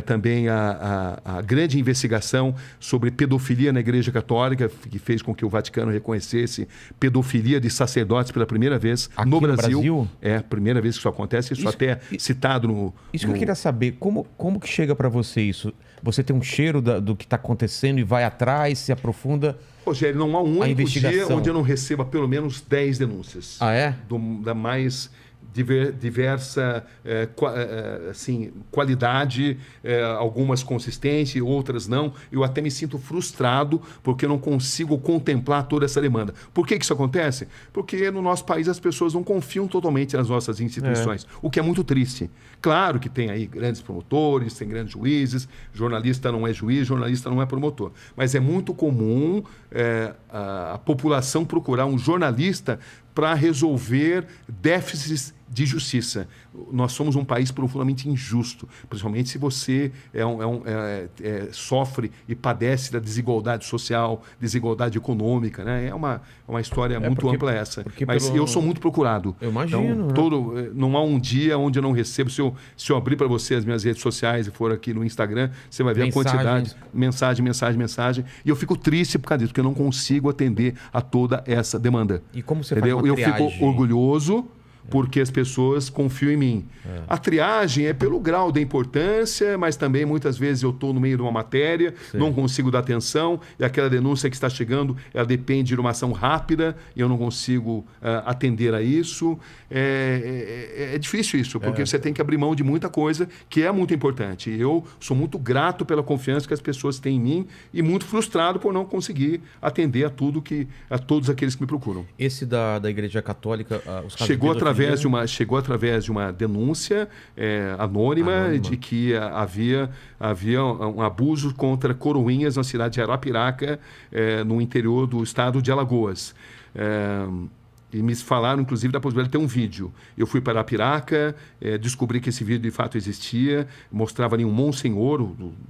também a grande investigação sobre pedofilia na Igreja Católica, que fez com que o Vaticano reconhecesse pedofilia de sacerdotes pela primeira vez Aqui no no Brasil. Brasil? É a primeira vez que isso acontece, isso até citado no... Isso que eu queria saber, como que chega para você isso? Você tem um cheiro do que está acontecendo e vai atrás, se aprofunda? Rogério, não há um único dia investigação. onde eu não receba pelo menos 10 denúncias. Ah, é? Da mais diversa assim, qualidade, algumas consistentes, outras não. Eu até me sinto frustrado porque eu não consigo contemplar toda essa demanda. Por que isso acontece? Porque no nosso país as pessoas não confiam totalmente nas nossas instituições, o que é muito triste. Claro que tem aí grandes promotores, tem grandes juízes, jornalista não é juiz, jornalista não é promotor. Mas é muito comum a população procurar um jornalista para resolver déficits de justiça. Nós somos um país profundamente injusto, principalmente se você sofre e padece da desigualdade social, desigualdade econômica, né? É uma história muito ampla essa. Mas eu sou muito procurado. Eu imagino. Então, não há um dia onde eu não recebo. Se eu abrir para você as minhas redes sociais e for aqui no Instagram, você vai ver a quantidade, mensagem. E eu fico triste por causa disso, porque eu não consigo atender a toda essa demanda. E como você entendeu? faz uma triagem? Eu fico orgulhoso porque as pessoas confiam em mim. A triagem é pelo grau de importância, mas também muitas vezes eu estou no meio de uma matéria, não consigo dar atenção, e aquela denúncia que está chegando, ela depende de uma ação rápida, e eu não consigo atender a isso. É difícil isso, porque você tem que abrir mão de muita coisa que é muito importante. Eu sou muito grato pela confiança que as pessoas têm em mim e muito frustrado por não conseguir atender a todos aqueles que me procuram. Esse da Igreja Católica, os casos chegou através de uma denúncia anônima de que havia um abuso contra coroinhas na cidade de Arapiraca, no interior do estado de Alagoas. E me falaram, inclusive, da possibilidade de ter um vídeo. Eu fui para Arapiraca, descobri que esse vídeo de fato existia, mostrava ali um monsenhor,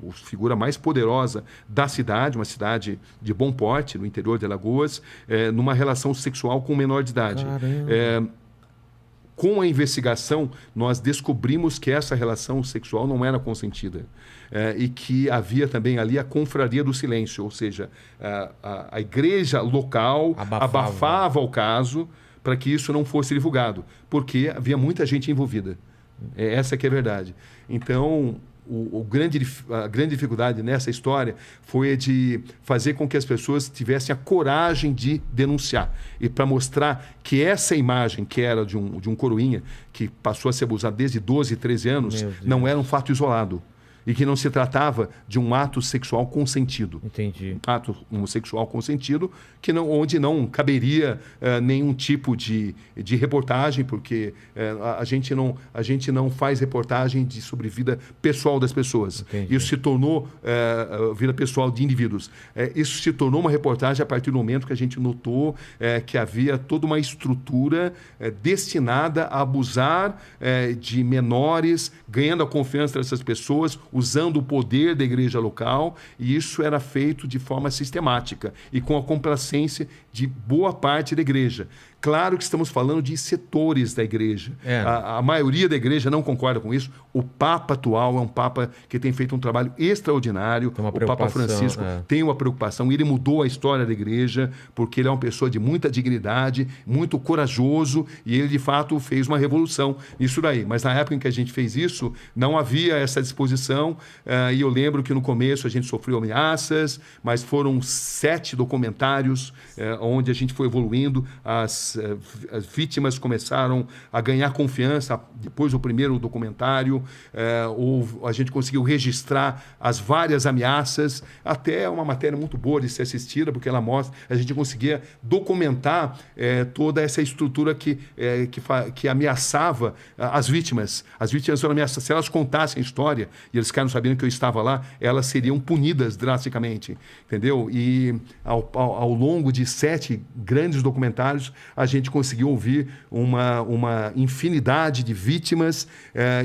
a figura mais poderosa da cidade, uma cidade de bom porte, no interior de Alagoas, numa relação sexual com um menor de idade. Com a investigação, nós descobrimos que essa relação sexual não era consentida. E que havia também ali a confraria do silêncio, ou seja, a igreja local abafava o caso para que isso não fosse divulgado, porque havia muita gente envolvida. Essa que é a verdade. Então, a grande dificuldade nessa história foi de fazer com que as pessoas tivessem a coragem de denunciar. E para mostrar que essa imagem, que era de um coroinha, que passou a ser abusado desde 12, 13 anos, não era um fato isolado. E que não se tratava de um ato sexual consentido. Entendi. Um ato homossexual consentido, onde não caberia nenhum tipo de reportagem, porque a gente não faz reportagem sobre vida pessoal das pessoas. Entendi. Isso se tornou vida pessoal de indivíduos. Isso se tornou uma reportagem a partir do momento que a gente notou que havia toda uma estrutura destinada a abusar de menores, ganhando a confiança dessas pessoas, usando o poder da igreja local, e isso era feito de forma sistemática e com a complacência de boa parte da igreja. Claro que estamos falando de setores da igreja. A maioria da igreja não concorda com isso. O Papa atual é um Papa que tem feito um trabalho extraordinário. O Papa Francisco tem uma preocupação. Ele mudou a história da igreja porque ele é uma pessoa de muita dignidade, muito corajoso, e ele, de fato, fez uma revolução nisso daí. Mas na época em que a gente fez isso, não havia essa disposição. E eu lembro que no começo a gente sofreu ameaças, mas foram 7 documentários onde a gente foi evoluindo. As vítimas começaram a ganhar confiança depois do primeiro documentário. A gente conseguiu registrar as várias ameaças, até uma matéria muito boa de ser assistida, porque ela mostra, a gente conseguia documentar toda essa estrutura que ameaçava as vítimas. As vítimas foram ameaçadas. Se elas contassem a história, e eles ficaram sabendo que eu estava lá, elas seriam punidas drasticamente, entendeu? E ao longo de 7 grandes documentários, a gente conseguiu ouvir uma infinidade de vítimas,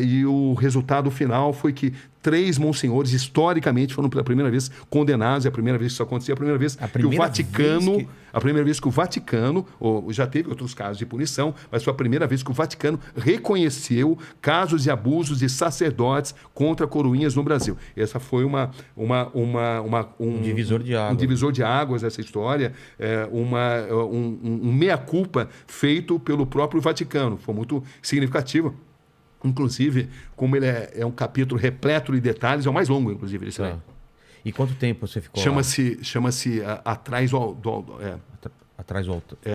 e o resultado final foi que 3 monsenhores, historicamente, foram pela primeira vez condenados. É a primeira vez que isso acontecia. A primeira vez que o Vaticano... A primeira vez que o Vaticano, já teve outros casos de punição, mas foi a primeira vez que o Vaticano reconheceu casos de abusos de sacerdotes contra coroinhas no Brasil. Essa foi um divisor de águas. Um divisor de águas, essa história. Um meia-culpa feito pelo próprio Vaticano. Foi muito significativo. Inclusive, como ele é um capítulo repleto de detalhes, é o mais longo, inclusive, desse aí. E quanto tempo você ficou Chama-se Atrás do... Atrás do altar.